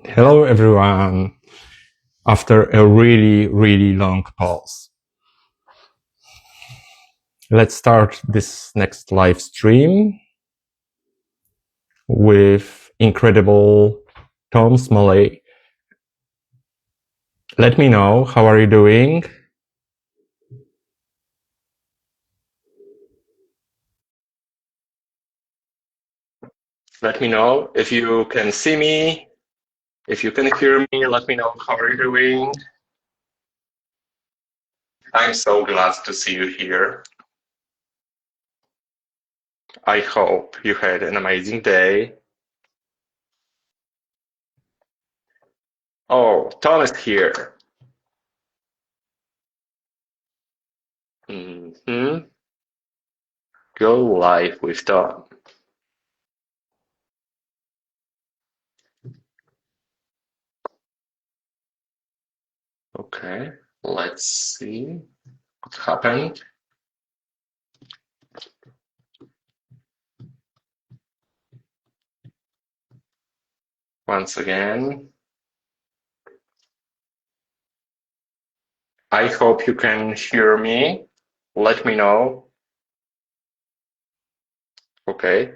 Hello everyone, after a really long pause. Let's start this next live stream with incredible Tom Smalley. Let me know, how are you doing? Let me know if you can see me, if you can hear me, let me know how are you doing. I'm so glad to see you here. I hope you had an amazing day. Oh, Tom is here. Go live with Tom. Okay, let's see what happened. Once again, I hope you can hear me. Let me know. Okay.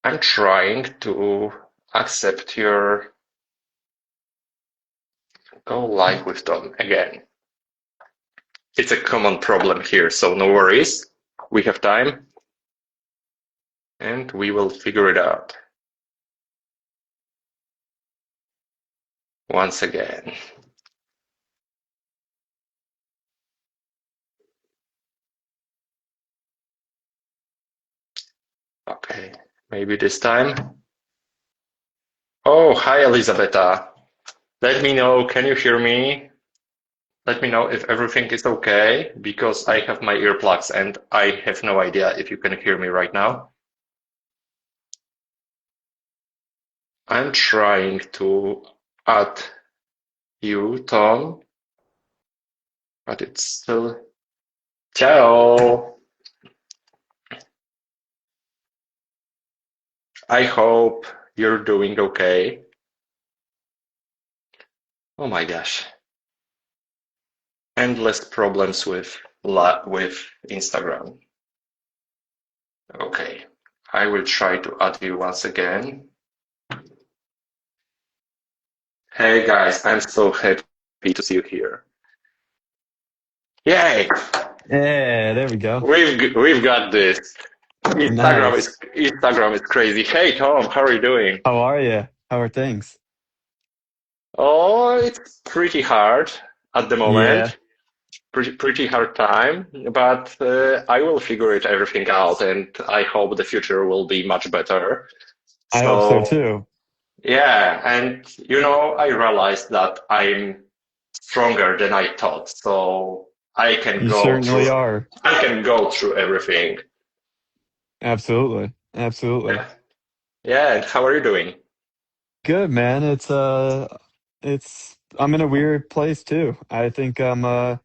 I'm trying to accept your go live with Tom again. It's a common problem here, so no worries. We have time and we will figure it out. Once again. Okay, maybe this time. Oh, hi, Elisabetta. Let me know, can you hear me? Let me know if everything is okay, because I have my earplugs and I have no idea if you can hear me right now. I'm trying to add you, Tom, but it's still... Ciao! I hope you're doing okay. Oh my gosh. Endless problems with Instagram. Okay, I will try to add you once again. Hey guys, I'm so happy to see you here. Yay! Yeah, there we go. We've got this. Nice. Instagram is crazy. Hey Tom, how are you doing? How are you? How are things? Oh, it's pretty hard at the Yeah, moment. Pretty hard time, but I will figure it everything out, and I hope the future will be much better. I hope so So too. yeah, and I realized that I'm stronger than I thought, so You certainly are. I can go through everything. Absolutely. Absolutely. Yeah. Yeah, and how are you doing? Good, man. It's I'm in a weird place too. I think I'm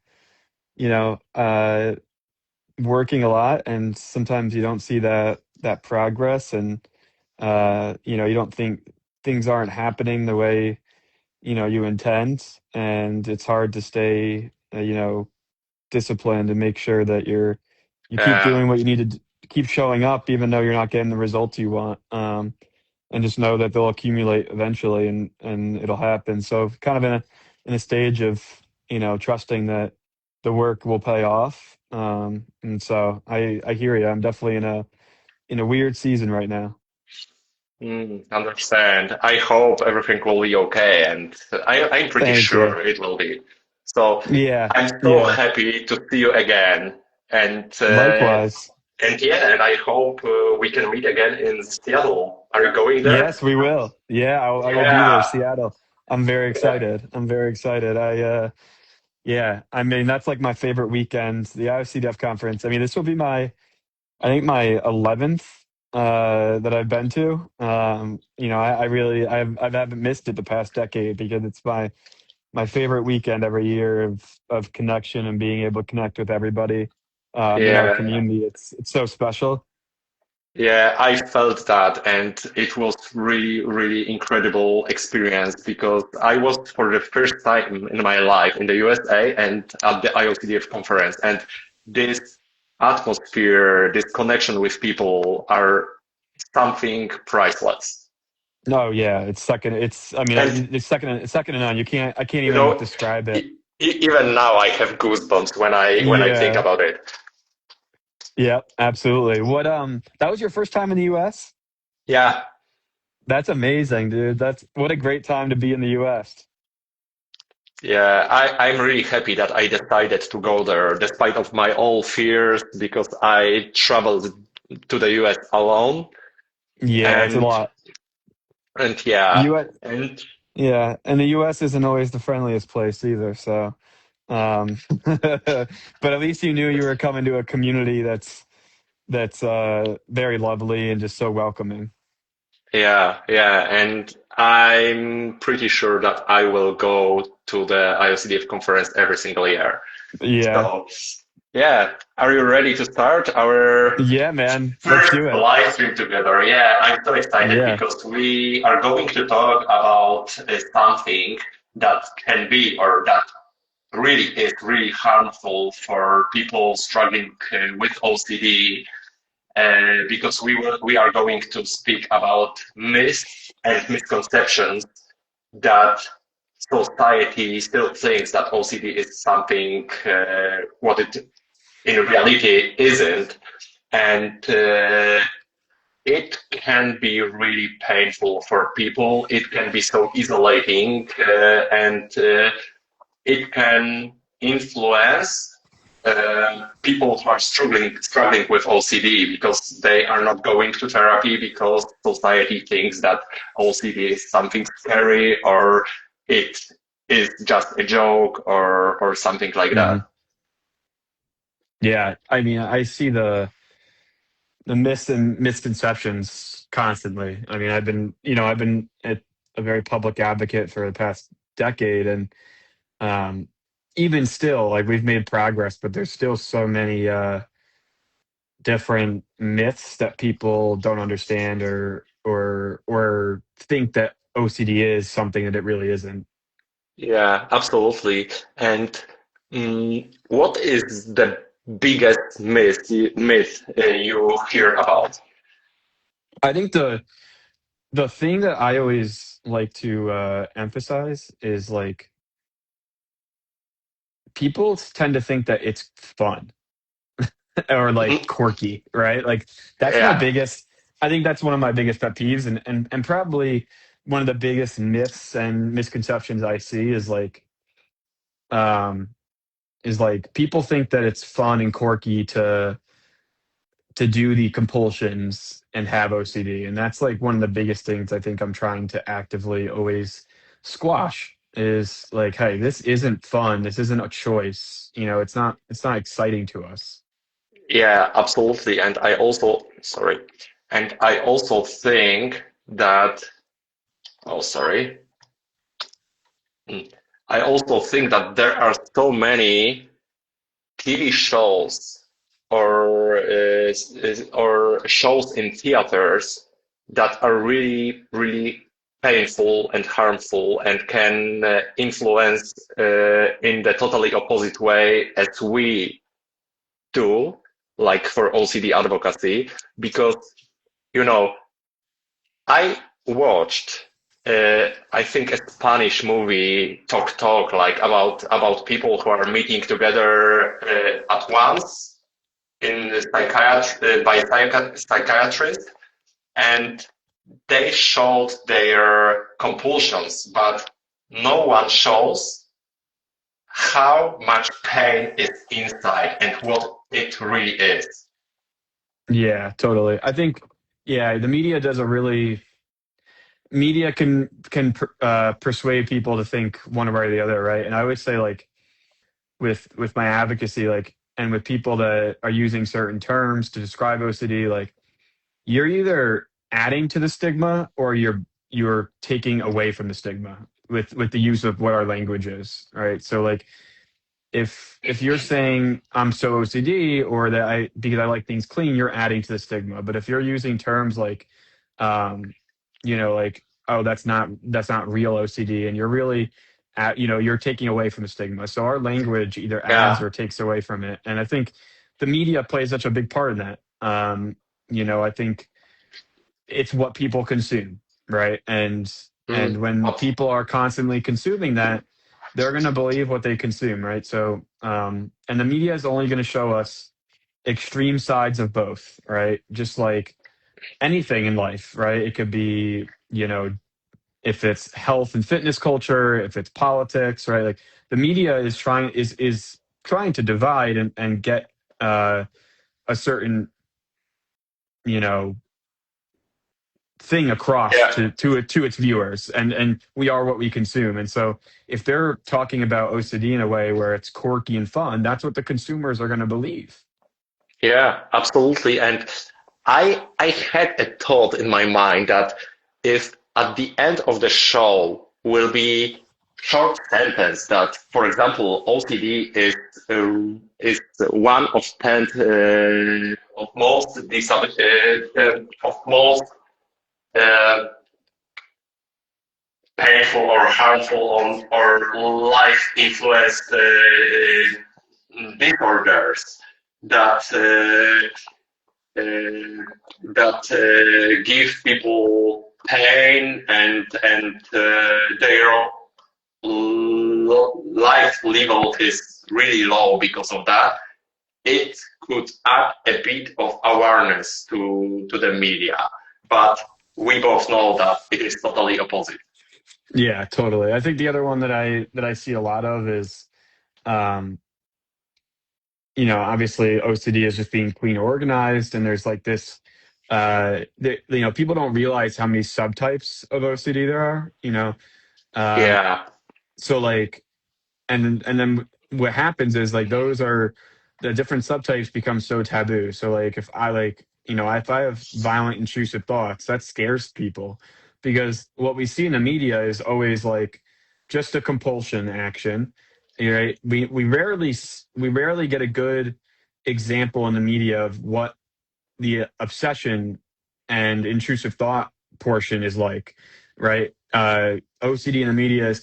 you know, working a lot and sometimes you don't see that progress and you don't think things aren't happening the way, you intend, and it's hard to stay disciplined and make sure that you keep Yeah. doing what you need to keep showing up even though you're not getting the results you want, and just know that they'll accumulate eventually and it'll happen. So kind of in a stage of trusting that the work will pay off, and so I hear you. I'm definitely in a weird season right now. Understand. I hope everything will be okay, and I'm pretty Thank you. sure it will be. So Yeah, I'm so yeah, happy to see you again, and likewise. yeah, and I hope we can meet again in Seattle. Are you going there? Yes, we will. Yeah, I will be there, Yeah. Seattle. I'm very Yeah. excited. I'm very excited. Yeah, I mean, that's like my favorite weekend, the IFC conference. I mean, this will be I think my 11th that I've been to. I really, I haven't missed it the past decade because it's my favorite weekend every year of connection and being able to connect with everybody in our Yeah. community. It's so special. Yeah, I felt that, and it was really, really incredible experience because I was for the first time in my life in the USA and at the IOCDF conference, and this atmosphere, this connection with people are something priceless. Oh yeah, it's second. It's I mean, And it's second to none. You can't. I can't you even know, describe it. even now I have goosebumps when I think Yeah. about it. Yeah. Absolutely. What that was your first time in the U.S.? Yeah, That's amazing, dude. That's what a great time to be in the U.S. yeah, I'm really happy that I decided to go there despite of my all fears because I traveled to the US alone Yeah, it's a and lot. yeah, U.S. and Yeah, and the U.S. isn't always the friendliest place either. So, but at least you knew you were coming to a community that's very lovely and just so welcoming. yeah, and I'm pretty sure that I will go to the IOCDF conference every single year. Yeah, So yeah, are you ready to start our yeah, man. Let's first do it. live stream together? Yeah, I'm so excited Yeah. because we are going to talk about something that can be or that really is really harmful for people struggling with OCD because we are going to speak about myths and misconceptions that society still thinks that OCD is something what it in reality isn't, and it can be really painful for people. It can be so isolating, and it can influence people who are struggling with OCD because they are not going to therapy because society thinks that OCD is something scary or it is just a joke or something like Hmm. that. Yeah. I mean, I see the myths and misconceptions constantly. I mean, I've been a very public advocate for the past decade, and um, even still, like we've made progress, but there's still so many different myths that people don't understand or think that OCD is something that it really isn't. Yeah, absolutely. And what is the biggest myth you hear about? I think the thing that I always like to emphasize is like people tend to think that it's fun or like Mhm. quirky, right? Like that's my Yeah, biggest. I think that's one of my biggest pet peeves, and probably one of the biggest myths and misconceptions I see um is like people think that it's fun and quirky to do the compulsions and have OCD. And that's like one of the biggest things I think I'm trying to actively always squash is like, hey, this isn't fun. This isn't a choice. It's not exciting to us. yeah, absolutely. And I also, sorry, and I also think that, oh, sorry. Mm. I also think that there are so many TV shows or shows in theaters that are really, really painful and harmful and can influence in the totally opposite way as we do, like for OCD advocacy, because you know I watched, I think, a Spanish movie, Talk, like about people who are meeting together at once in the by psychiatrist, and they showed their compulsions, but no one shows how much pain is inside and what it really is. Yeah, totally. I think, yeah, the media does a really media can persuade people to think one way or the other, right? And I always say like with my advocacy, like, and with people that are using certain terms to describe OCD, like you're either adding to the stigma or you're taking away from the stigma with the use of what our language is, right? So like if you're saying I'm so OCD or that I because I like things clean, you're adding to the stigma. But if you're using terms like, um, like, oh, that's not real OCD, and you're really you're taking away from the stigma. So our language either adds Yeah, or takes away from it. And I think the media plays such a big part in that. I think it's what people consume, right? And when abs- people are constantly consuming that, they're going to believe what they consume, right? So, and the media is only going to show us extreme sides of both, right? Just like anything in life, right? It could be, if it's health and fitness culture, if it's politics, right? Like the media is trying to divide and get a certain, you know, thing across yeah, to its viewers, and we are what we consume. And so if they're talking about OCD in a way where it's quirky and fun, that's what the consumers are going to believe. yeah, absolutely. And I had a thought in my mind that if at the end of the show will be short sentence that, for example, OCD is one of 10 of most of most uh, painful or harmful or life influenced disorders that give people pain and their life level is really low because of that. It could add a bit of awareness to the media, but we both know that it is totally opposite. Yeah, totally. I think the other one that I see a lot of is, um, obviously OCD is just being clean or organized, and there's like this, people don't realize how many subtypes of OCD there are. Uh, Yeah, so like and then what happens is like those are the different subtypes become so taboo. So like if I have violent intrusive thoughts, that scares people because what we see in the media is always like just a compulsion action, right? We rarely get a good example in the media of what the obsession and intrusive thought portion is like, right? OCD in the media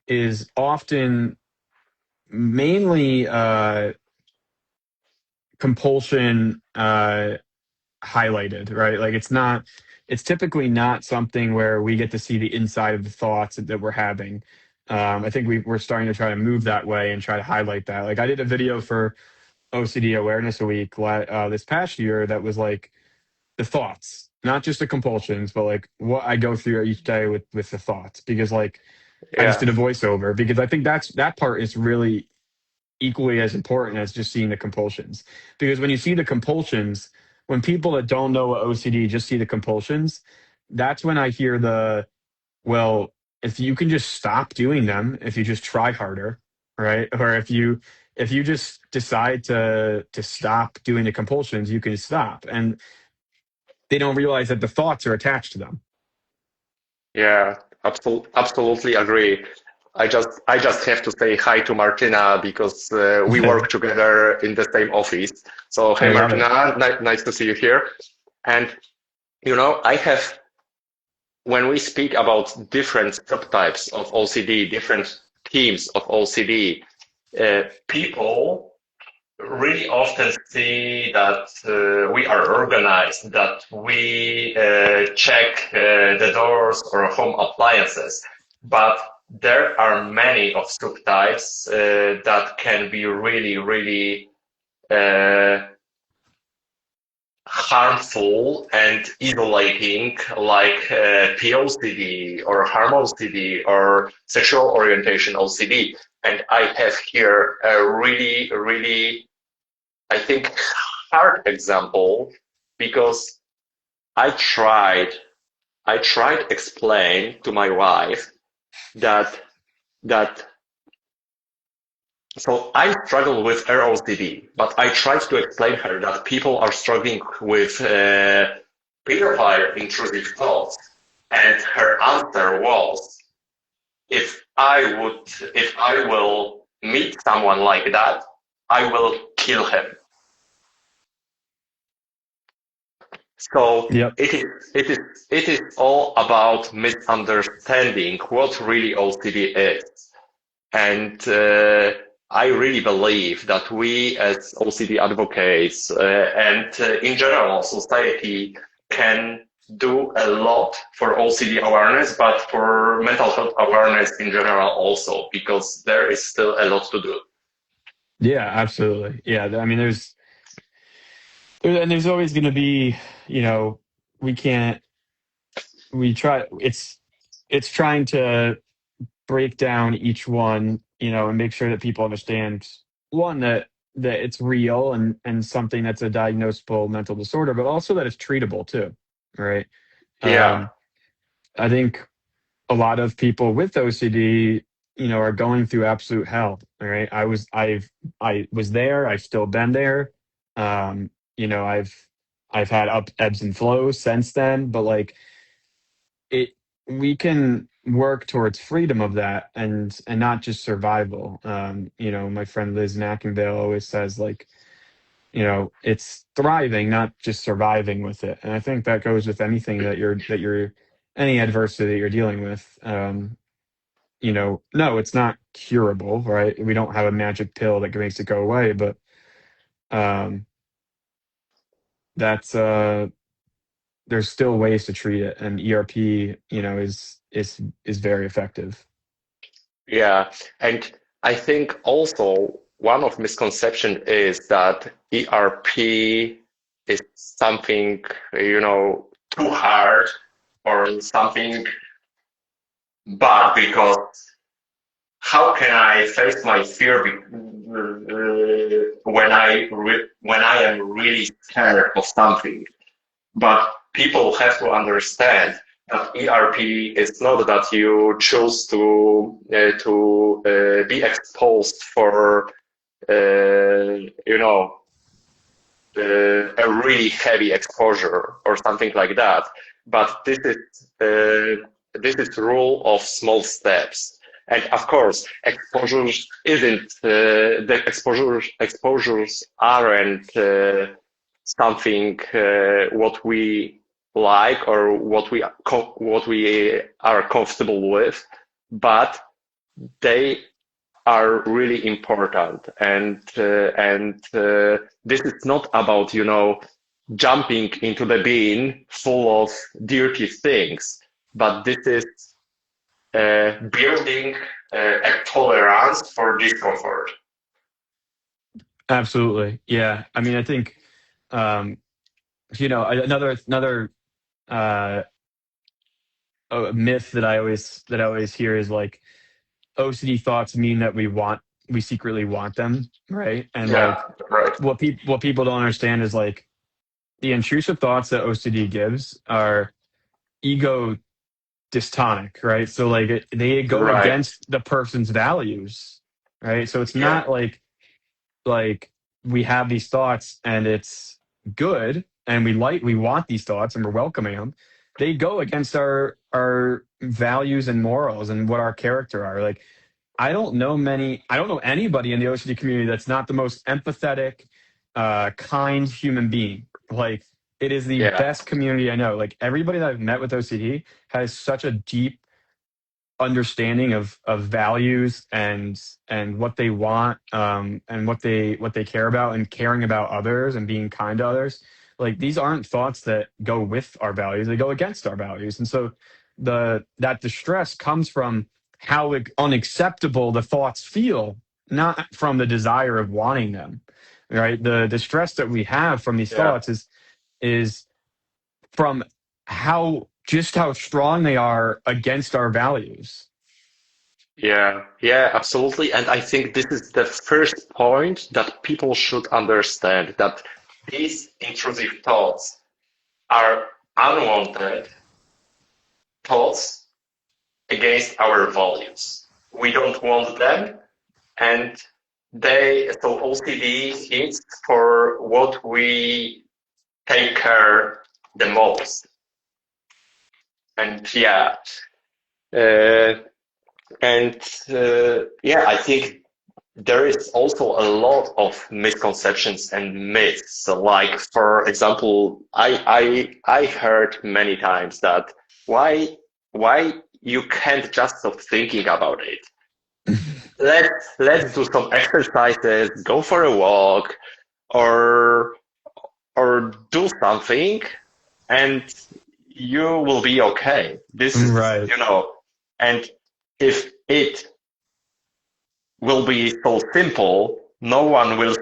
is often mainly compulsion highlighted, right? Like it's typically not something where we get to see the inside of the thoughts that we're having. I think we're starting to try to move that way and try to highlight that. Like I did a video for OCD Awareness Week this past year that was like the thoughts, not just the compulsions, but like what I go through each day with the thoughts. Because like I just yeah, did a voiceover because I think that part is really equally as important as just seeing the compulsions. Because when you see the compulsions, when people that don't know what OCD just see the compulsions, that's when I hear well, if you can just stop doing them, if you just try harder, right? Or if you just decide to stop doing the compulsions, you can stop. And they don't realize that the thoughts are attached to them. yeah, absolutely agree. I just have to say hi to Martina because we work together in the same office. So I hey love it. Martina, nice to see you here. And I have when we speak about different subtypes of OCD, different themes of OCD, people really often see that we are organized, that we check the doors or home appliances, but there are many of subtypes that can be really, really uh, harmful and isolating, like POCD or harm OCD or sexual orientation OCD. And I have here a really, really, I think, hard example because I tried, I tried explain to my wife that that so I struggle with ROCD, but I tried to explain her that people are struggling with pedophile intrusive thoughts, and her answer was, if I will meet someone like that, I will kill him. So Yep. it is all about misunderstanding what really OCD is. And I really believe that we as OCD advocates and in general society can do a lot for OCD awareness, but for mental health awareness in general also, because there is still a lot to do. Yeah, absolutely. Yeah, I mean, there's always going to be, you know, we can't, we try, it's trying to break down each one, you know, and make sure that people understand one that it's real and something that's a diagnosable mental disorder, but also that it's treatable too, right? Yeah, Um, I think a lot of people with OCD, you know, are going through absolute hell. All right. I was there. I've still been there. You know, I've had ebbs and flows since then, but like it, we can work towards freedom of that and not just survival. You know, my friend Liz Nackendale always says like, you know, it's thriving, not just surviving with it. And I think that goes with anything that you're any adversity that you're dealing with. You know, no, it's not curable, right? We don't have a magic pill that makes it go away, but um, that's there's still ways to treat it, and ERP, you know, is very effective. yeah. And I think also one of misconception is that ERP is something, too hard or something bad because how can I face my fear when I am really scared of something? But people have to understand that ERP is not that you choose to be exposed for a really heavy exposure or something like that. But this is rule of small steps. And of course, exposures isn't the exposures aren't something what we like or what we are comfortable with, but they are really important. And this is not about jumping into the bin full of dirty things, but this is building a tolerance for discomfort. Absolutely, yeah. I mean, I think um, you know, another uh, myth that I always hear is like OCD thoughts mean that we secretly want them, right? And Yeah, like right. what people don't understand is like the intrusive thoughts that OCD gives are ego dystonic, right? So like they go Right. against the person's values, right? So it's Yeah. not like we have these thoughts and it's good and we want these thoughts and we're welcoming them. They go against our values and morals and what our character are. Like I don't know anybody in the OCD community that's not the most empathetic, kind human being. Like it is the Yeah. best community I know. Like everybody that I've met with OCD has such a deep understanding of values and what they want, and what they care about and caring about others and being kind to others. Like these aren't thoughts that go with our values, they go against our values. And so that distress comes from how unacceptable the thoughts feel, not from the desire of wanting them, right? The distress that we have from these Yeah. thoughts is from how strong they are against our values. Yeah, yeah, absolutely. And I think this is the first point that people should understand that these intrusive thoughts are unwanted thoughts against our values. We don't want them, and so OCD hits for what we take care the most. And uh, and yeah, I think there is also a lot of misconceptions and myths. So like, for example, I heard many times that why you can't just stop thinking about it. Let's do some exercises, go for a walk, or do something, and you will be okay. This is, Right. and if it will be so simple, no one will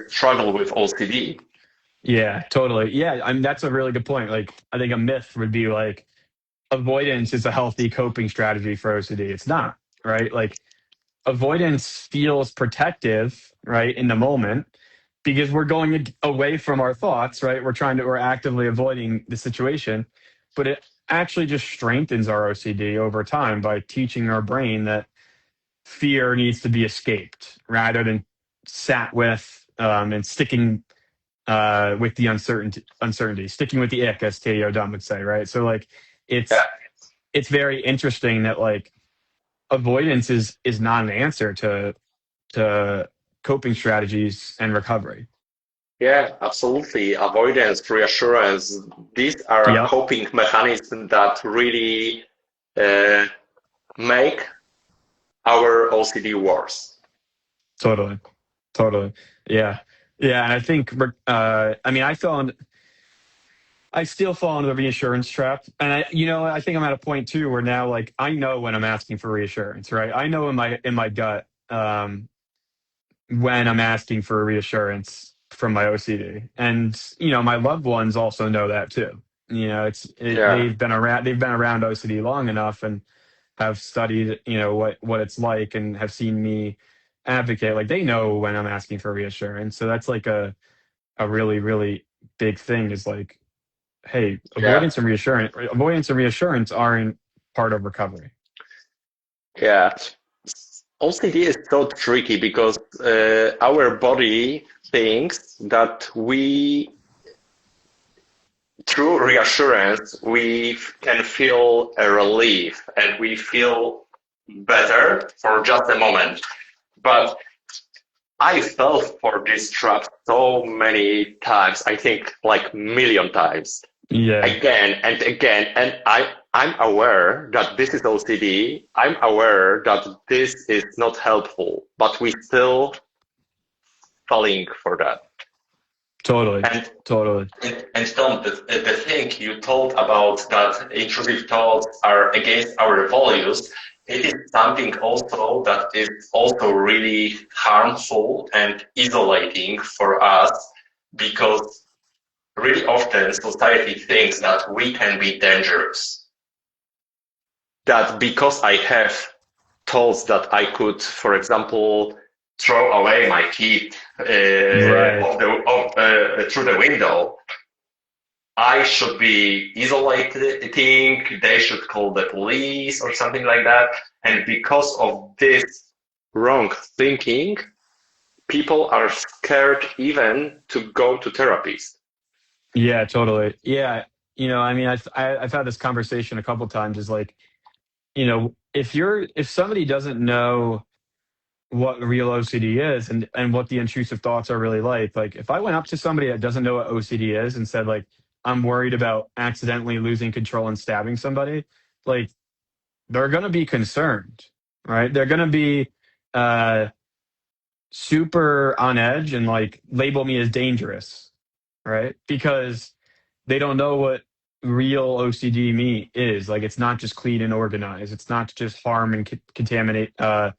struggle with OCD. Yeah, totally. Yeah, I mean that's a really good point. Like I think a myth would be like avoidance is a healthy coping strategy for OCD. It's not, right? Like avoidance feels protective, right, in the moment because we're going away from our thoughts, right? We're actively avoiding the situation, but it actually just strengthens our OCD over time by teaching our brain that fear needs to be escaped rather than sat with and sticking with the uncertainty, sticking with the ick, as Teddy Dunn would say, right? So like, Yeah, it's very interesting that like avoidance is not an answer to coping strategies and recovery. yeah, absolutely. Avoidance, reassurance, these are Yep, coping mechanisms that really uh, make our OCD worse. totally, totally, yeah, yeah. And I think, I mean, I still fall into the reassurance trap, and I think I'm at a point too where now, like, I know when I'm asking for reassurance, right? I know in my gut when I'm asking for reassurance from my OCD, and my loved ones also know that too. Yeah, They've been around OCD long enough and have studied, what it's like and have seen me advocate. Like they know when I'm asking for reassurance. So that's like a really, really big thing is like, hey, yeah, avoidance and reassurance aren't part of recovery. yeah. OCD is so tricky because our body thinks that through reassurance, we can feel a relief and we feel better for just a moment. But I fell for this trap so many times, I think like million times, Yeah, again and again. And I'm aware that this is OCD. I'm aware that this is not helpful, but we still falling for that. totally, And totally. and Tom, the thing you told about that intrusive thoughts are against our values, it is something also that is also really harmful and isolating for us because really often society thinks that we can be dangerous. That because I have thoughts that I could, for example, throw away my kid Right. through the window, I should be isolating, they should call the police or something like that. And because of this wrong thinking, people are scared even to go to therapists. Yeah, totally. Yeah. I mean, I've had this conversation a couple times is like, if somebody doesn't know what real OCD is and what the intrusive thoughts are really like if I went up to somebody that doesn't know what OCD is and said like, I'm worried about accidentally losing control and stabbing somebody, like they're going to be concerned, right? They're going to be uh super on edge and like label me as dangerous, right? Because they don't know what real OCD me is. Like it's not just clean and organized. It's not just harm and contaminate, uh,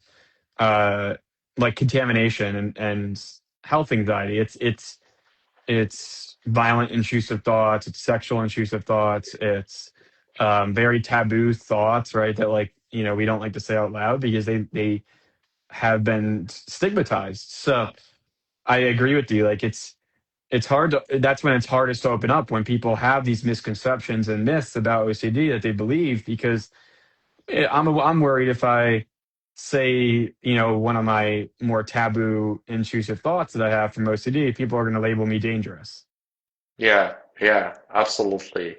like contamination and health anxiety. It's violent intrusive thoughts. It's sexual intrusive thoughts. It's very taboo thoughts, right? That like we don't like to say out loud because they have been stigmatized. So I agree with you. Like it's hard to that's when it's hardest to open up when people have these misconceptions and myths about OCD that they believe because I'm worried if I say, one of my more taboo intrusive thoughts that I have from OCD, people are going to label me dangerous. Yeah, yeah, absolutely.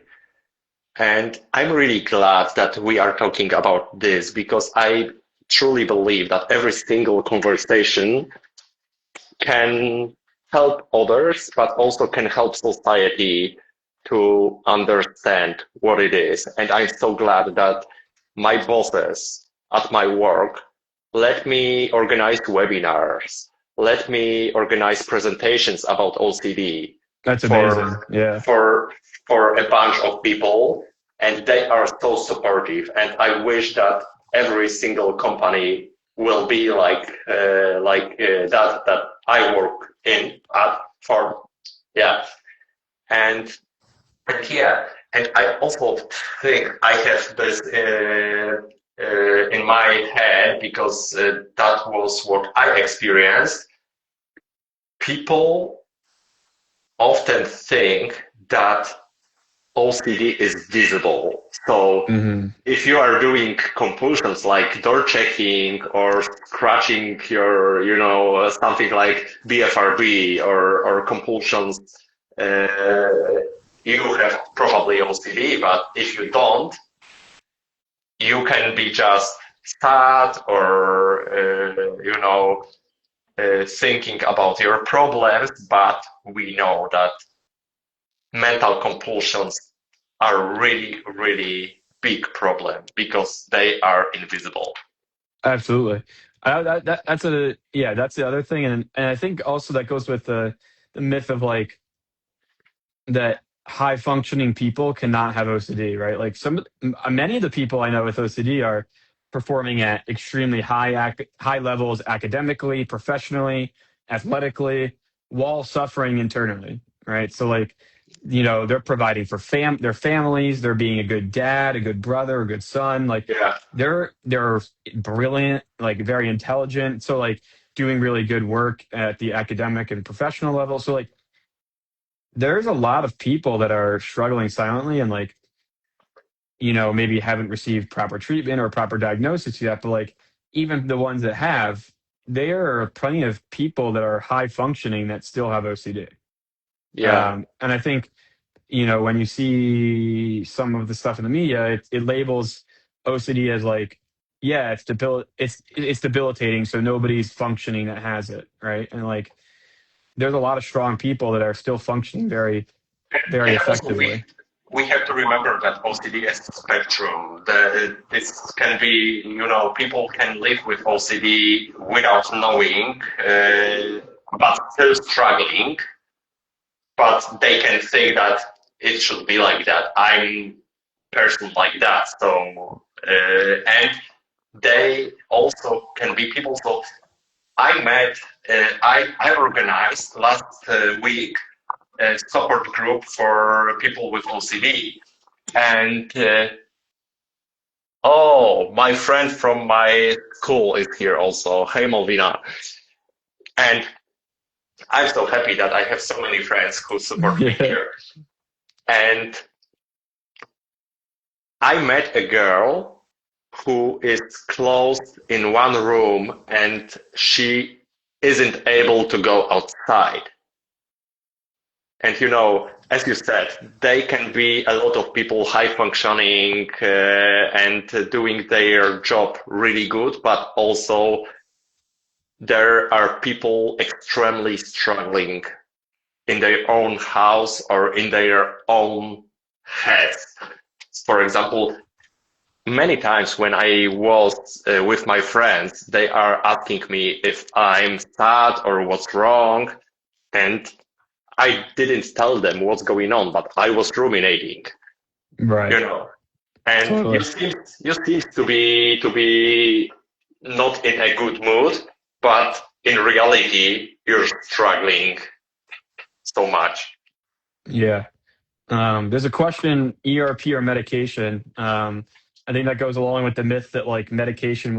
And I'm really glad that we are talking about this because I truly believe that every single conversation can help others, but also can help society to understand what it is. And I'm so glad that my bosses at my work let me organize webinars, let me organize presentations about OCD That's amazing. for Yeah. for for a bunch of people, and they are so supportive. And I wish that every single company will be that I work in at for yeah. And yeah, and I also think I have this in my head because that was what I experienced. People often think that OCD is visible. So Hmm. if you are doing compulsions like door checking or scratching your, something like BFRB or compulsions, uh, you have probably OCD, but if you don't, you can be just sad or, thinking about your problems, but we know that mental compulsions are really, really big problem because they are invisible. Absolutely. That's that's the other thing, and I think also that goes with the myth of like that high functioning people cannot have OCD, right? Like many of the people I know with OCD are performing at extremely high levels academically, professionally, athletically, while suffering internally, right? So like, they're providing for their families, they're being a good dad, a good brother, a good son, like Yeah, they're brilliant, like very intelligent, so like doing really good work at the academic and professional level. So like there's a lot of people that are struggling silently and like, maybe haven't received proper treatment or proper diagnosis yet, but like even the ones that have, there are plenty of people that are high functioning that still have OCD. yeah, And I think, when you see some of the stuff in the media, it labels OCD as like, yeah, it's debilitating, so nobody's functioning that has it, right? And like, there's a lot of strong people that are still functioning very, very and also effectively. we have to remember that OCD is a spectrum. This can be, people can live with OCD without knowing, but still struggling. But they can say that it should be like that. I'm person like that. So and they also can be people. So I met, I organized last week a support group for people with OCD. And oh, my friend from my school is here also. Hey, Malvina. And I'm so happy that I have so many friends who support me Yeah. here. And I met a girl who is closed in one room and she isn't able to go outside. And as you said, they can be a lot of people high functioning and doing their job really good, but also there are people extremely struggling in their own house or in their own heads. For example, many times when I was with my friends, they are asking me if I'm sad or what's wrong. And I didn't tell them what's going on, but I was ruminating, Right. you know. And Totally. you seem to be not in a good mood, but in reality you're struggling so much. Yeah. There's a question, ERP or medication. I think that goes along with the myth that like medication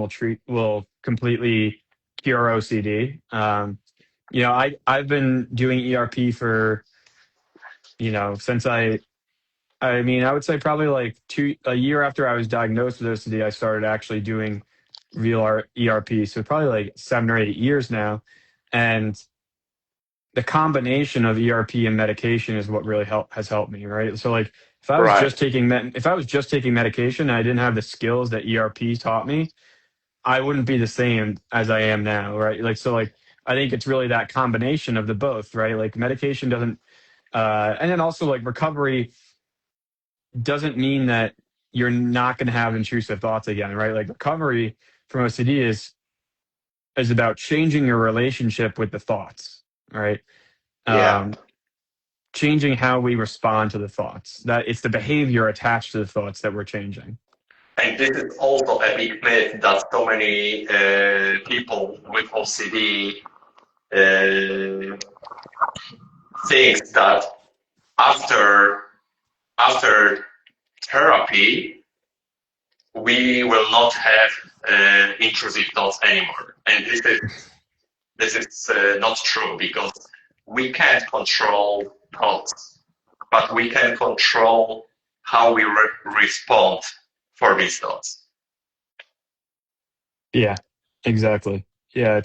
will completely cure OCD. I've been doing ERP for, since I would say probably like a year after I was diagnosed with OCD, I started actually doing real ERP. So probably like 7 or 8 years now. And the combination of ERP and medication is what really has helped me, right? So like Right. if I was just taking medication and I didn't have the skills that ERP taught me, I wouldn't be the same as I am now, right? Like, so like, I think it's really that combination of the both, right? Like medication doesn't, and then also like recovery doesn't mean that you're not going to have intrusive thoughts again, right? Like recovery from OCD is about changing your relationship with the thoughts, right? Yeah. Um, changing how we respond to the thoughts. That it's the behavior attached to the thoughts that we're changing. And this is also a big myth that so many people with OCD uh, think that after after therapy we will not have intrusive thoughts anymore. And this is not true because we can't control thoughts, but we can control how we respond for these thoughts. Yeah, exactly. Yeah,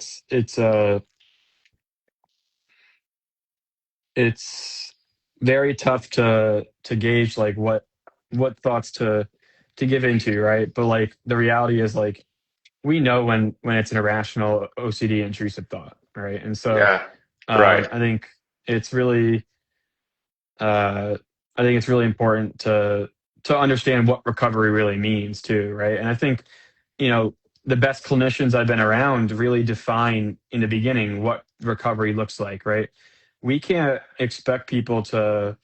it's very tough to gauge like what thoughts to give into, right? But like the reality is like we know when it's an irrational OCD intrusive thought, right? And so Yeah, right. I think it's really I think it's really important to understand what recovery really means too, right? And I think, you know, the best clinicians I've been around really define in the beginning what recovery looks like, right? We can't expect people to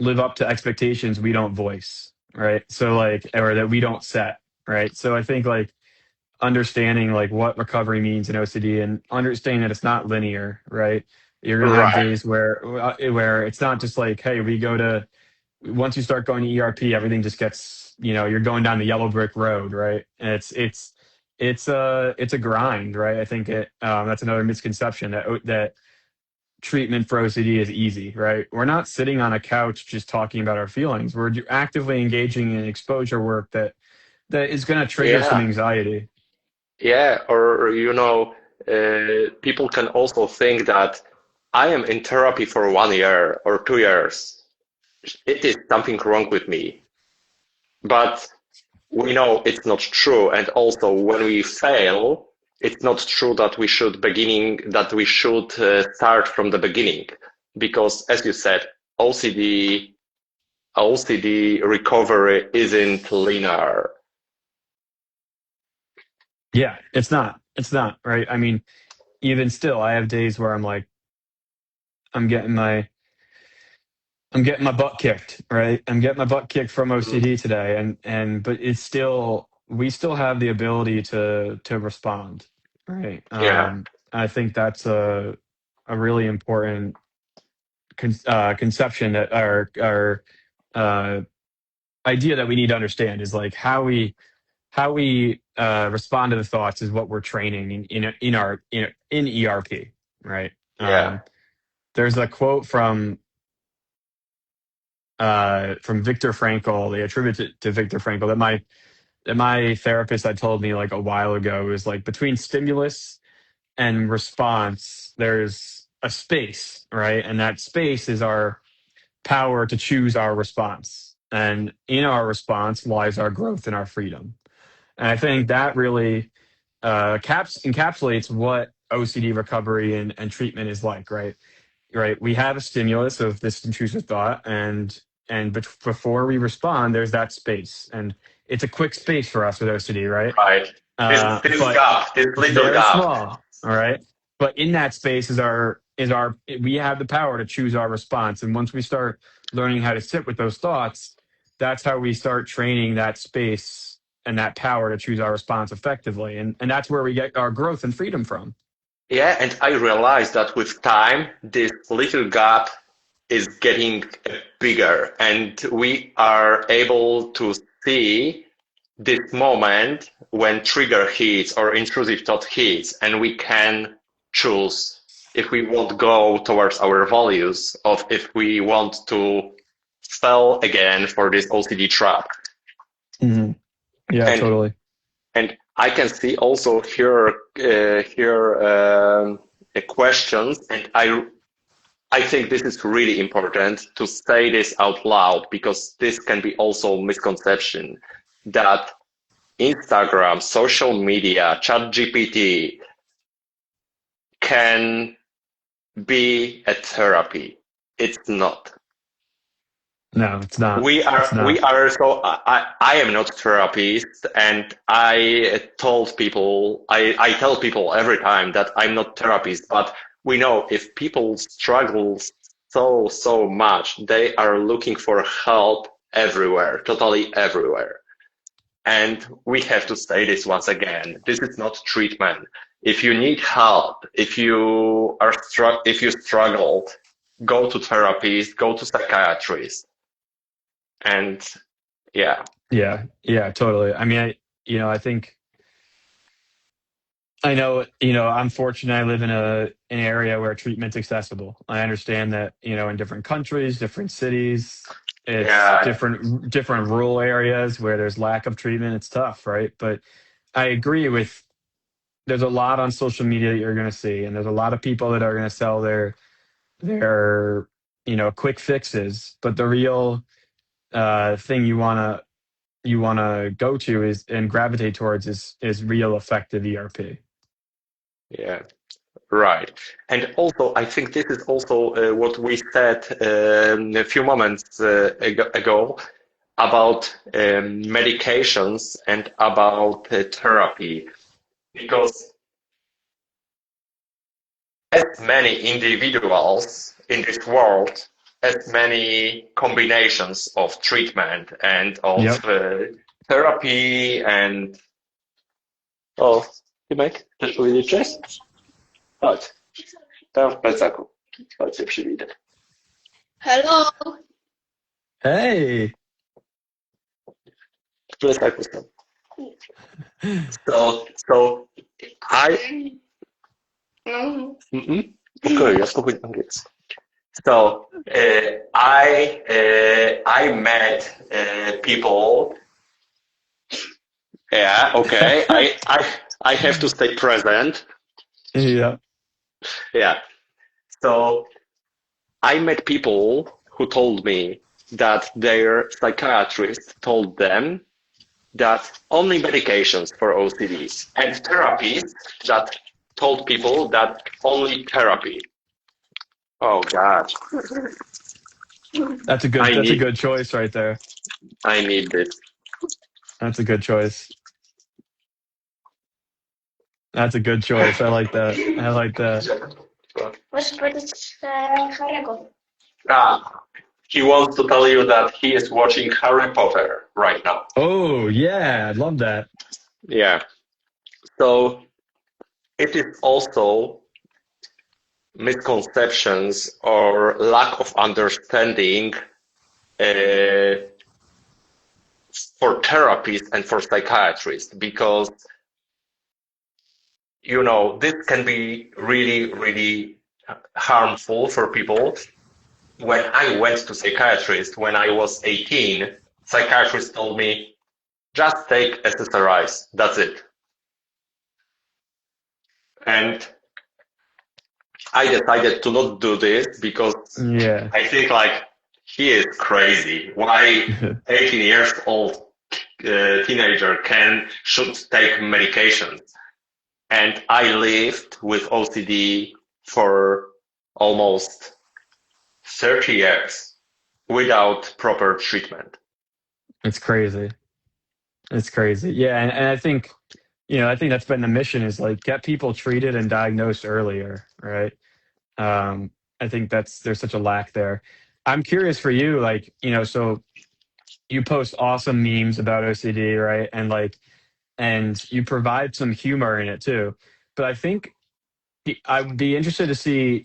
live up to expectations we don't voice, right? So like, or that we don't set, right? So I think like understanding like what recovery means in OCD and understanding that it's not linear, right? You're gonna have Right. days where it's not just like, hey, we go to once you start going to ERP, everything just gets, you know, you're going down the yellow brick road, right? And it's a grind, right? I think that's another misconception that treatment for OCD is easy, right? We're not sitting on a couch just talking about our feelings. We're actively engaging in exposure work that is going to trigger some Yeah. anxiety. Yeah. Or, people can also think that I am in therapy for 1 year or 2 years. It is something wrong with me. But we know it's not true. And also, when we fail, it's not true that we should start from the beginning, because, as you said, OCD recovery isn't linear. Yeah, it's not, right? I mean, even still, I have days where I'm like, I'm getting my I'm getting my butt kicked, right? I'm getting my butt kicked from Mm, OCD today, and but it's still we still have the ability to respond, right? yeah, I think that's a really important conception that our uh, idea that we need to understand is like how we respond to the thoughts is what we're training in ERP, right? yeah, There's a quote from Viktor Frankl. They attribute it to Viktor Frankl that my therapist had told me like a while ago is like between stimulus and response, there's a space, right? And that space is our power to choose our response. And in our response lies our growth and our freedom. And I think that really encapsulates what OCD recovery and treatment is like, right? Right, we have a stimulus of this intrusive thought, and before we respond there's that space, and it's a quick space for us with OCD, right? right. This But gap, this it's little very gap. small, all right? But in that space is our we have the power to choose our response, and once we start learning how to sit with those thoughts, that's how we start training that space and that power to choose our response effectively, and that's where we get our growth and freedom from. Yeah, and I realized that with time, this little gap is getting bigger, and we are able to see this moment when trigger hits or intrusive thought hits, and we can choose if we want to go towards our values, of if we want to fall again for this OCD trap. Hmm. Yeah, And totally. and I can see also here questions, and I think this is really important to say this out loud, because this can be also misconception that Instagram, social media, ChatGPT can be a therapy. It's not. No, it's not. We It's are, we not. are, so I am not a therapist, and I told people, I tell people every time that I'm not therapist, but we know if people struggle so much, they are looking for help everywhere, totally everywhere. And we have to say this once again. This is not treatment. If you need help, if you struggle, go to therapist, go to psychiatrist. And yeah, Yeah, totally. I mean, I think I know, I'm fortunate I live in an area where treatment's accessible. I understand that, in different countries, different cities, it's yeah, different rural areas where there's lack of treatment. It's tough, right? But I agree with there's a lot on social media that you're going to see, and there's a lot of people that are going to sell their quick fixes. But the real thing you wanna go to is and gravitate towards is real effective ERP. yeah, right. And also, I think this is also what we said a few moments ago about medications and about therapy, because as many individuals in this world, as many combinations of treatment and of Yep. therapy and o, Tymek, chcesz powiedzieć cześć? Chodź, tam w plecaku. Chodź się przywitać. Hello. Hey. W plecaku są. So I... Okay, ja spokojnie angielski. So I met people. Yeah, okay. I have to stay present. Yeah. Yeah. So I met people who told me that their psychiatrist told them that only medications for OCDs, and therapists that told people that only therapy. Oh God. That's a good I that's a need good choice right there. I need this. That's a good choice. That's a good choice. I like that. I like that. Możesz powiedzieć Harry'ego. He wants to tell you that he is watching Harry Potter right now. Oh, yeah, I love that. Yeah. So it is also misconceptions or lack of understanding for therapists and for psychiatrists, because this can be really harmful for people. When I went to psychiatrist when I was 18, psychiatrist told me, just take SSRIs, that's it. And I decided to not do this because Yeah. I think he is crazy. Why 18 years old teenager should take medications? And I lived with OCD for almost 30 years without proper treatment. It's crazy. It's crazy. Yeah, and I think that's been the mission is get people treated and diagnosed earlier, right? I think there's such a lack there. I'm curious for you, so you post awesome memes about OCD, right? And you provide some humor in it too. But I think I would be interested to see,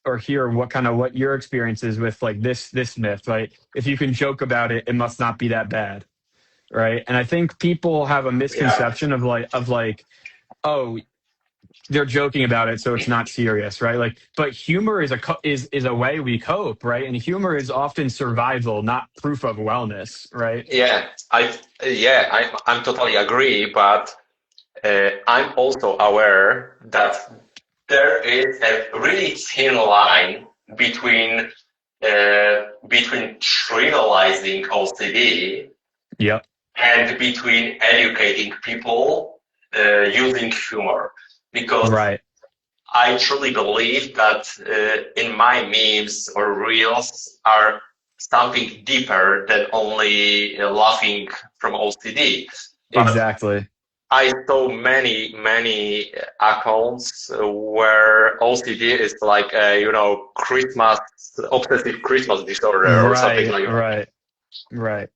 or hear what your experience is with this myth, right? If you can joke about it, it must not be that bad, right? And I think people have a Yeah. misconception of oh, they're joking about it, so it's not serious, right? But humor is a way we cope, right? And humor is often survival, not proof of wellness, right? Yeah, I'm totally agree, but I'm also aware that there is a really thin line between trivializing OCD Yep. and between educating people using humor, because Right. I truly believe that in my memes or reels are something deeper than only laughing from OCD. But Exactly. I saw many accounts where OCD is like a, Christmas, obsessive Christmas disorder or something Right. like that. Right. Right.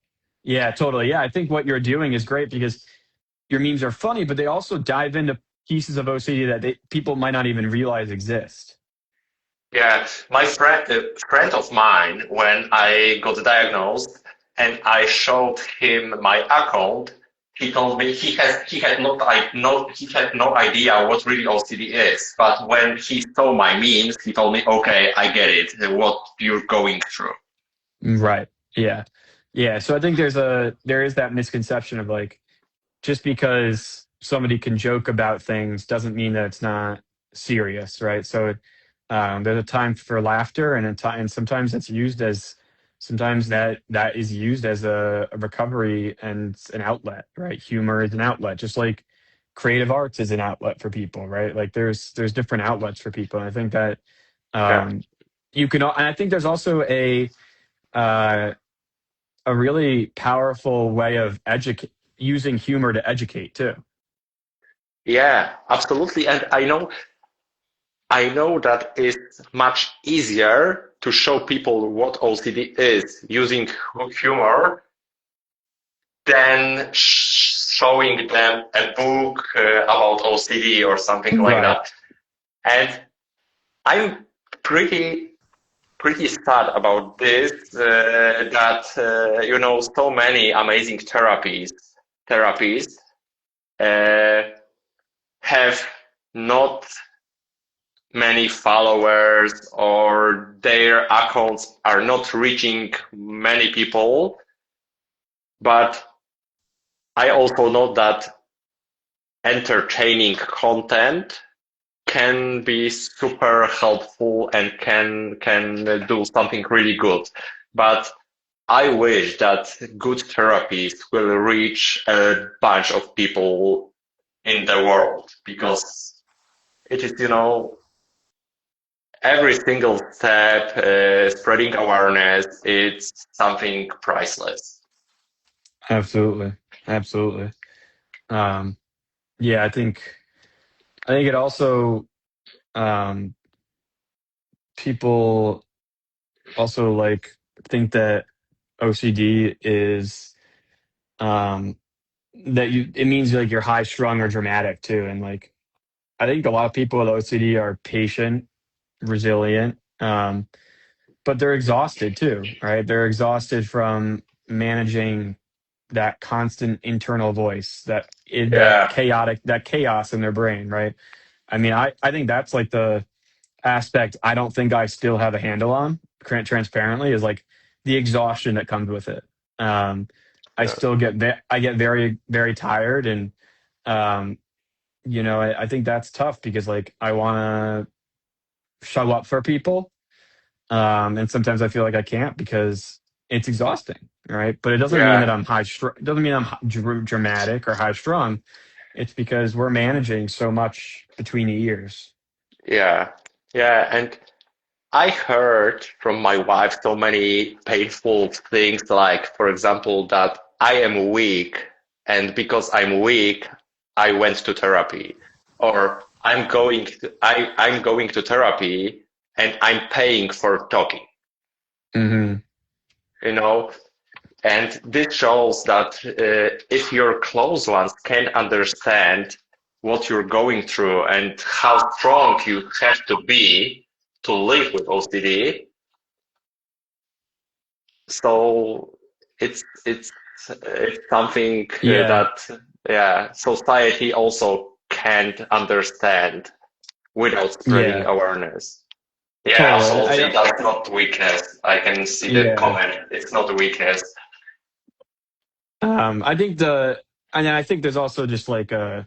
Yeah, totally. Yeah, I think what you're doing is great because your memes are funny, but they also dive into pieces of OCD that people might not even realize exist. Yeah, my friend, a friend of mine, when I got diagnosed and I showed him my account, he told me he had no idea what really OCD is. But when he saw my memes, he told me, "Okay, I get it. What you're going through." Right. Yeah. Yeah. So I think there is that misconception of like just because somebody can joke about things doesn't mean that it's not serious, right? So there's a time for laughter, and and sometimes sometimes that is used as a recovery and an outlet, right? Humor is an outlet, just like creative arts is an outlet for people, right? Like there's different outlets for people, and I think that Yeah, um, and I think there's also uh, a really powerful way of using humor to educate too. yeah, absolutely. And I know that it's much easier to show people what OCD is using humor than showing them a book about OCD or something like Right. that. And I'm pretty sad about this that so many amazing therapies uh, have not many followers or their accounts are not reaching many people. But I also know that entertaining content can be super helpful and can do something really good. But I wish that good therapies will reach a bunch of people in the world, because it is, every single step, spreading awareness, it's something priceless. Absolutely. Absolutely. Um, yeah, I think it also um, people also like think that OCD is um, that it means like you're high strung or dramatic too, and like I think a lot of people with OCD are patient, resilient, but they're exhausted too, right? They're exhausted from managing that constant internal voice, Yeah, that chaos in their brain, right? I mean, I think that's like the aspect I don't think I still have a handle on, transparently, is like the exhaustion that comes with it. Um, I yeah, still I get very, very tired. And, um, I think that's tough because like I want to show up for people. And sometimes I feel like I can't because it's exhausting, right? But it doesn't mean that yeah, I'm it doesn't mean I'm dramatic or high strung. It's because we're managing so much between the ears. yeah, yeah. And I heard from my wife so many painful things, like, for example, that I am weak, and because I'm weak, I went to therapy, or I'm going to therapy and I'm paying for talking, Hmm. you know. And this shows that if your close ones can understand what you're going through and how strong you have to be to live with OCD, so it's something Yeah, that, yeah, society also can't understand without spreading yeah, awareness. Yeah, totally. absolutely. That's not weakness. I can see the Yeah. comment. It's not weakness. I think and then I think there's also just like outside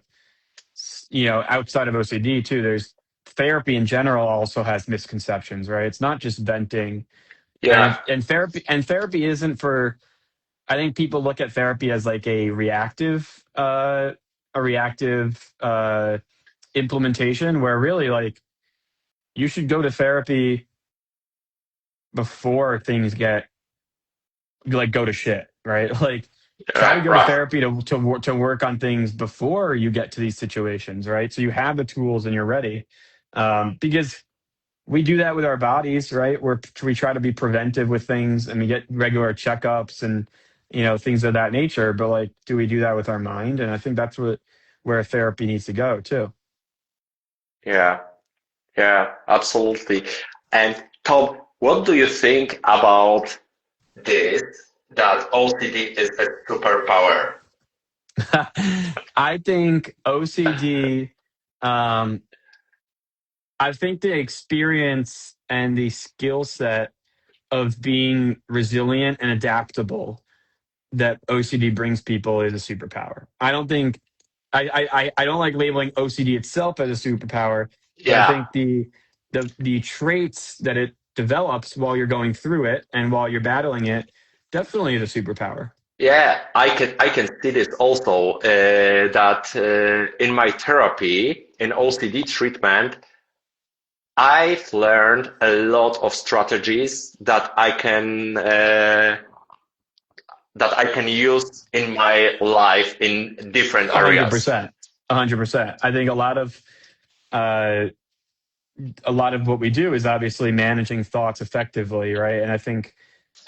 of OCD too, there's therapy in general also has misconceptions, right? It's not just venting, Yeah, and therapy isn't for I think people look at therapy as like a reactive implementation, where really like you should go to therapy before things get like go to shit, right? Like try to go to Right. therapy to work on things before you get to these situations, right? So you have the tools and you're ready. Because we do that with our bodies, right? We try to be preventive with things and we get regular checkups and things of that nature. But like, do we do that with our mind? And I think that's where therapy needs to go too. Yeah. Yeah. Absolutely. And Tom, what do you think about this? That OCD is a superpower. I think OCD. Um, I think the experience and the skill set of being resilient and adaptable that OCD brings people is a superpower. I don't think I don't like labeling OCD itself as a superpower, but I Yeah. think the traits that it develops while you're going through it and while you're battling it definitely is a superpower. Yeah, I can see this also that in my therapy in OCD treatment, I've learned a lot of strategies that I can use in my life in different A hundred areas. percent, 100%. I think uh, a lot of what we do is obviously managing thoughts effectively, right? And I think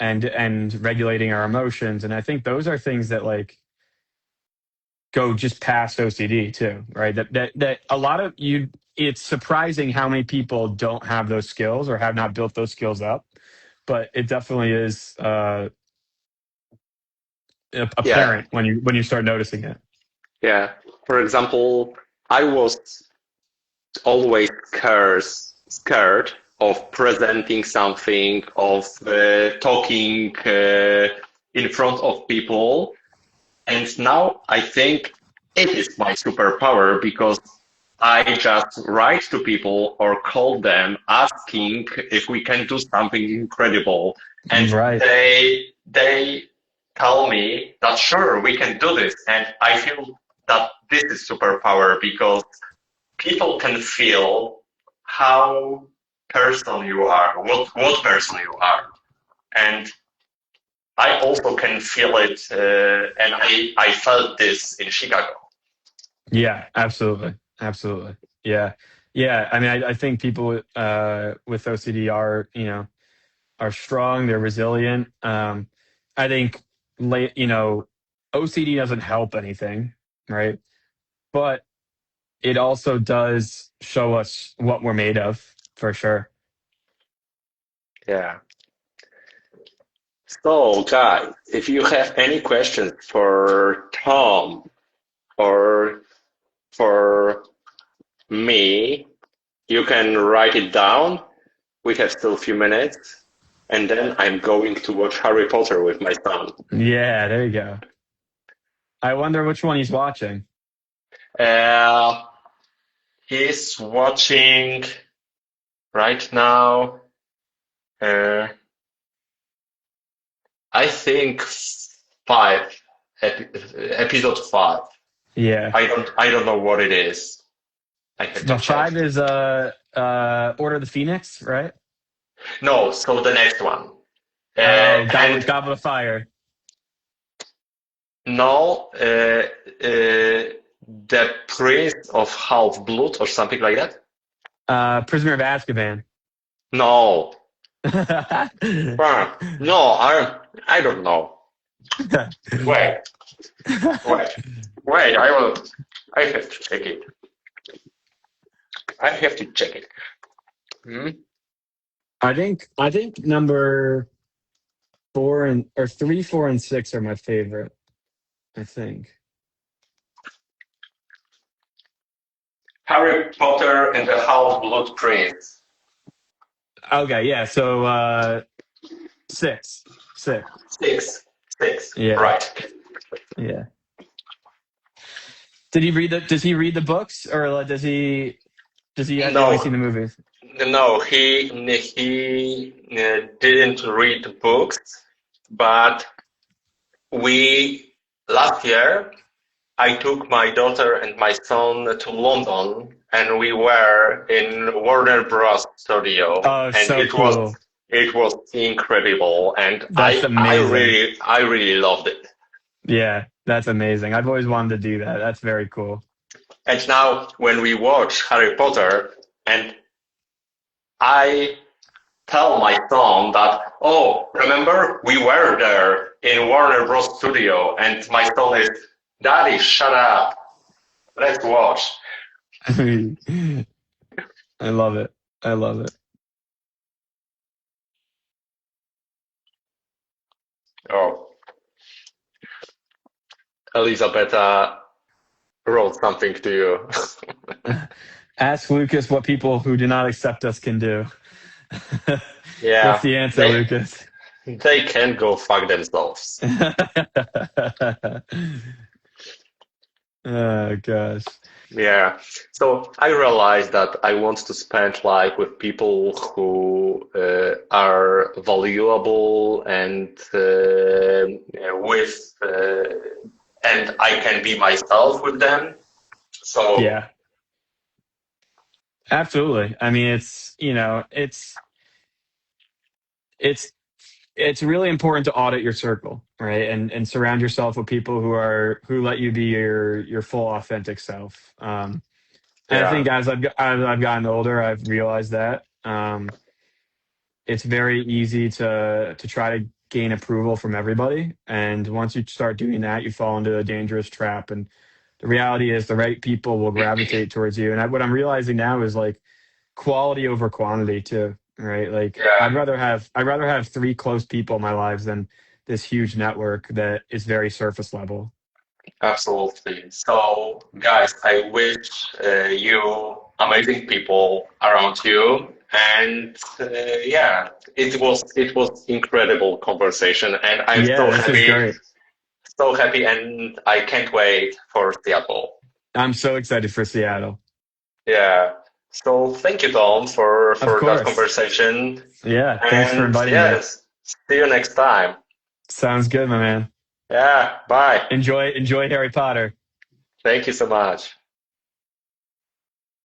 and regulating our emotions, and I think those are things that like go just past OCD too, right? That a lot of you. It's surprising how many people don't have those skills or have not built those skills up, but it definitely is Yeah, apparent when you start noticing it. yeah. For example, I was always scared of presenting something, of talking in front of people. And now I think it is my superpower because I just write to people or call them asking if we can do something incredible. And Right. they tell me that sure, we can do this. And I feel that this is superpower because people can feel how person you are, what person you are. And I also can feel it, and I felt this in Chicago. Yeah, absolutely. Absolutely. Yeah. Yeah. I mean, I think people with OCD are strong, they're resilient. I think OCD doesn't help anything, right? But it also does show us what we're made of, for sure. Yeah. So, guys, if you have any questions for Tom or for me, you can write it down. We have still a few minutes, and then I'm going to watch Harry Potter with my son. Yeah, there you go. I wonder which one he's watching. Uh, he's watching right now. Uh, I think five, episode five. Yeah. I don't know what it is. I have to The check. five is Order of the Phoenix, right? No, so the next one. Oh, And Goblet of Fire. no, the Prince of Half Blood or something like that. Prisoner of Azkaban. No, no, I don't know. Wait, wait, wait. I will. I have to check it. I have to check it. Hmm? I think number four and or three, four, and six are my favorite. I think. Harry Potter and the Half Blood Prince. Okay, yeah. So six, six. Six, six. Yeah, Right. yeah. Does he read the books, or does he only see No, the movies? no, he didn't read books, but last year, I took my daughter and my son to London, and we were in Warner Bros. Studio, Oh, and so cool. it was incredible, and That's amazing. I really loved it. Yeah, that's amazing. I've always wanted to do that. That's very cool. And now, when we watch Harry Potter, and I tell my son that, oh, remember, we were there in Warner Bros. Studio, and my son is, Daddy, shut up. Let's watch. I love it. I love it. Oh, Elisabetta wrote something to you. Ask Lucas what people who do not accept us can do. Yeah, What's the answer, Lucas? they can go fuck themselves. Oh, gosh. Yeah. So I realized that I want to spend life with people who are valuable and and I can be myself with them. So Yeah, absolutely. I mean, it's it's really important to audit your circle, right? And surround yourself with people who let you be your full authentic self. And I yeah, think as I've gotten older, I've realized that it's very easy to try to gain approval from everybody, and once you start doing that, you fall into a dangerous trap. And the reality is, the right people will gravitate towards you. And what I'm realizing now is like quality over quantity too, right? Like yeah. I'd rather have three close people in my lives than this huge network that is very surface level. Absolutely. So, guys, I wish you amazing people around you, and yeah, it was incredible conversation, and I'm Yeah, this is great. so happy, and I can't wait for Seattle. I'm so excited for Seattle. Yeah. So, thank you, Tom, Of for that course. conversation, Yeah, thanks for and inviting me. yes, see you next time. Sounds good, my man. Yeah. Bye. Enjoy Harry Potter. Thank you so much.